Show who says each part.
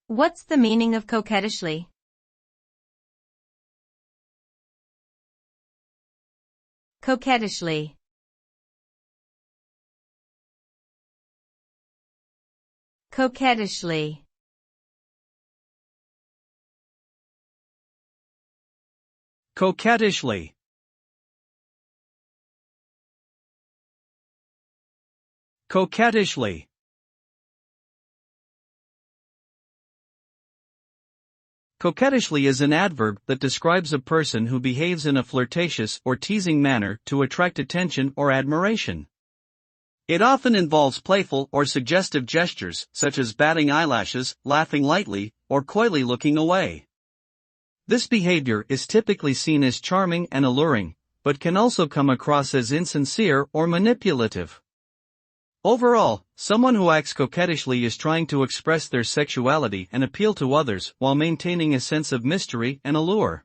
Speaker 1: What's the meaning of coquettishly? Coquettishly. Coquettishly.
Speaker 2: Coquettishly. Coquettishly. Coquettishly is an adverb that describes a person who behaves in a flirtatious or teasing manner to attract attention or admiration. It often involves playful or suggestive gestures, such as batting eyelashes, laughing lightly, or coyly looking away. This behavior is typically seen as charming and alluring, but can also come across as insincere or manipulative. Overall, someone who acts coquettishly is trying to express their sexuality and appeal to others while maintaining a sense of mystery and allure.